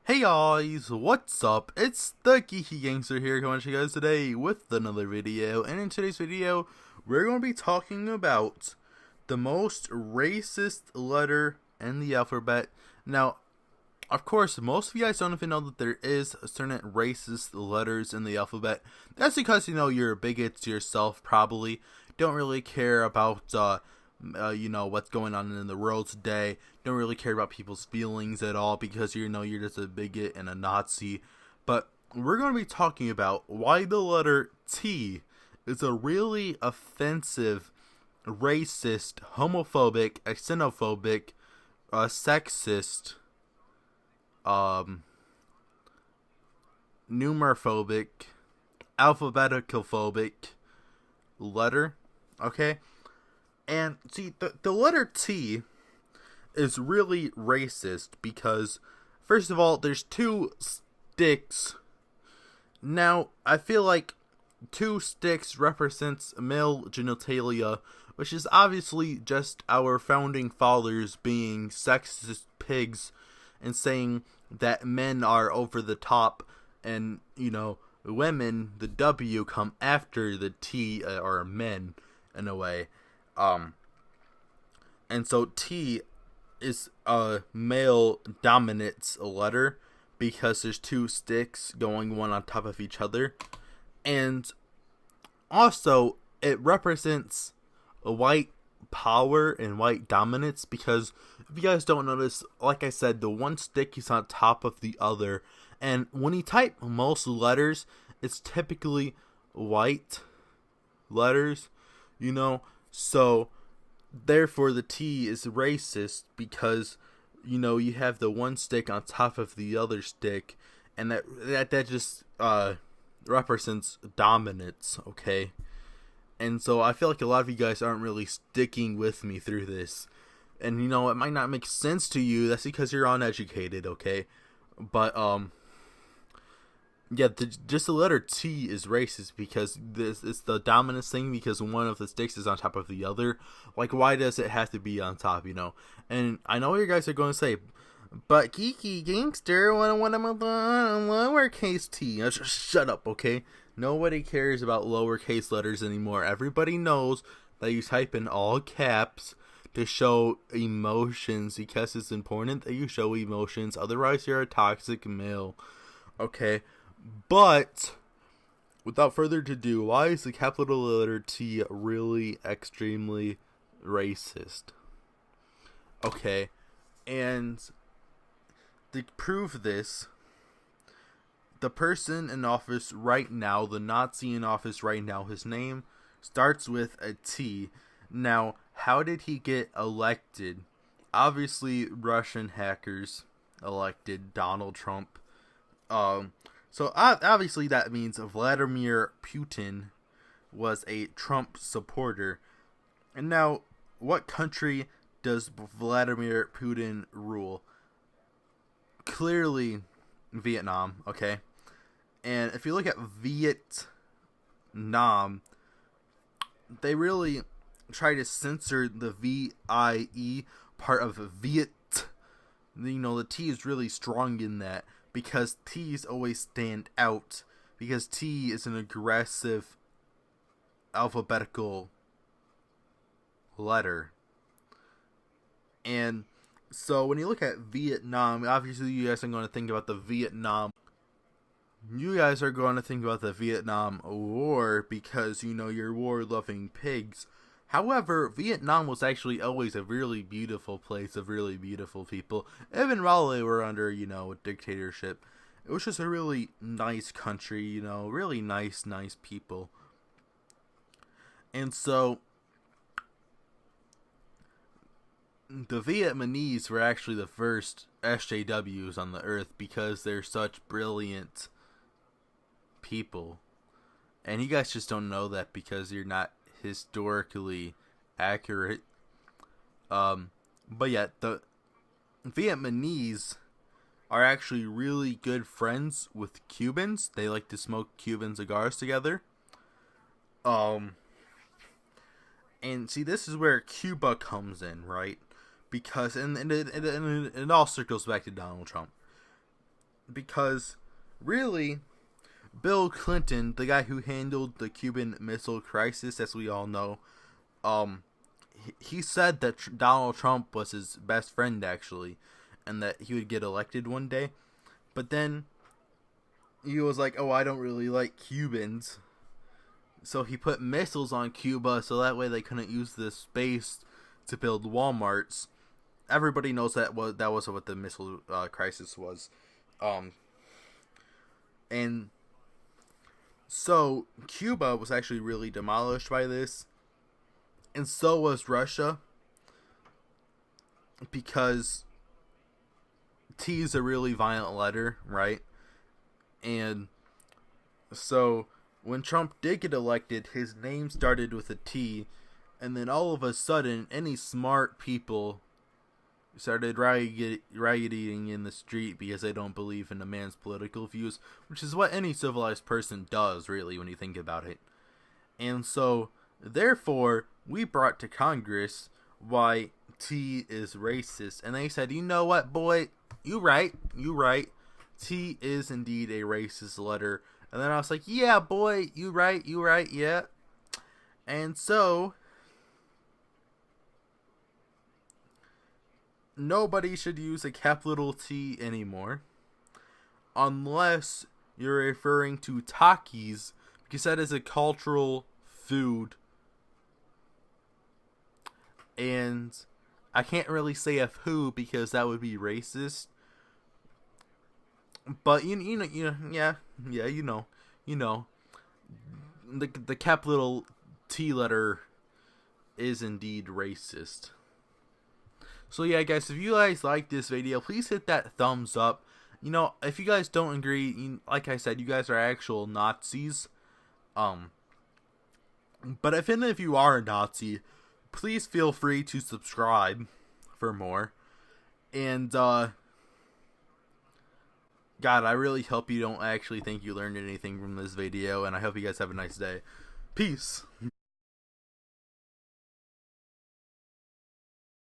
Hey guys, what's up? It's the Geeky Gangster here coming to you guys today with another video, and in today's video, we're going to be talking about the most racist letter in the alphabet. Now, of course, most of you guys don't even know that there is certain racist letters in the alphabet. That's because, you're a bigot to yourself, probably. Don't really care about, what's going on in the world today. Don't really care about people's feelings at all because, you're just a bigot and a Nazi. But we're going to be talking about why the letter T is a really offensive, racist, homophobic, xenophobic, sexist, numerophobic, alphabeticophobic letter. Okay? And see, the letter T is really racist because, first of all, there's two sticks. Now, I feel like two sticks represents male genitalia, which is obviously just our founding fathers being sexist pigs and saying that men are over the top and, women, the W, come after the T, or men, in a way. And so T is a male dominant letter because there's two sticks going one on top of each other. And also, it represents a white power and white dominance because if you guys don't notice, like I said, the one stick is on top of the other. And when you type most letters, it's typically white letters, So, therefore, the T is racist because, you have the one stick on top of the other stick, and that just represents dominance, okay? And so I feel like a lot of you guys aren't really sticking with me through this. And, it might not make sense to you. That's because you're uneducated, okay? But, yeah, just the letter T is racist because it's the dominant thing because one of the sticks is on top of the other. Like, why does it have to be on top, And I know what you guys are going to say, but Geeky Gangster, what about the lowercase t? Shut up, okay? Nobody cares about lowercase letters anymore. Everybody knows that you type in all caps to show emotions because it's important that you show emotions. Otherwise, you're a toxic male, okay? But, without further ado, why is the capital letter T really extremely racist? Okay, and to prove this, the person in office right now, the Nazi in office right now, his name starts with a T. Now, how did he get elected? Obviously, Russian hackers elected Donald Trump. So obviously that means Vladimir Putin was a Trump supporter. And now, what country does Vladimir Putin rule? Clearly, Vietnam, okay? And if you look at Vietnam, they really try to censor the V-I-E part of Viet. The T is really strong in that. Because T's always stand out. Because T is an aggressive alphabetical letter. And so when you look at Vietnam, obviously you guys are going to think about the Vietnam. You guys are going to think about the Vietnam War because, you're war-loving pigs. However, Vietnam was actually always a really beautiful place of really beautiful people. Even while they were under, a dictatorship. It was just a really nice country, really nice people. And so, the Vietnamese were actually the first SJWs on the earth because they're such brilliant people. And you guys just don't know that because you're not historically accurate. But yeah, the Vietnamese are actually really good friends with Cubans. They like to smoke Cuban cigars together. And see, this is where Cuba comes in, right? Because, and it all circles back to Donald Trump. because really, Bill Clinton, the guy who handled the Cuban Missile Crisis, as we all know, he said that Donald Trump was his best friend, actually, and that he would get elected one day. But then he was like, oh, I don't really like Cubans. So he put missiles on Cuba so that way they couldn't use the space to build Walmarts. Everybody knows that was what the missile crisis was. And so Cuba was actually really demolished by this. And so was Russia. Because T is a really violent letter, right? And so when Trump did get elected, his name started with a T. And then all of a sudden, any smart people started rioting in the street because they don't believe in a man's political views, which is what any civilized person does, really, when you think about it. And so, therefore, we brought to Congress why T is racist. And they said, you know what, boy, you right. T is indeed a racist letter. And then I was like, yeah, boy, you right, yeah. And so nobody should use a capital T anymore, unless you're referring to Takis, because that is a cultural food. And I can't really say of who, because that would be racist. But you know, the capital T letter is indeed racist. So yeah, guys, if you guys like this video, please hit that thumbs up. You know, if you guys don't agree, like I said, you guys are actual Nazis. But if any of you are a Nazi, please feel free to subscribe for more. And God, I really hope you don't actually think you learned anything from this video, and I hope you guys have a nice day. Peace.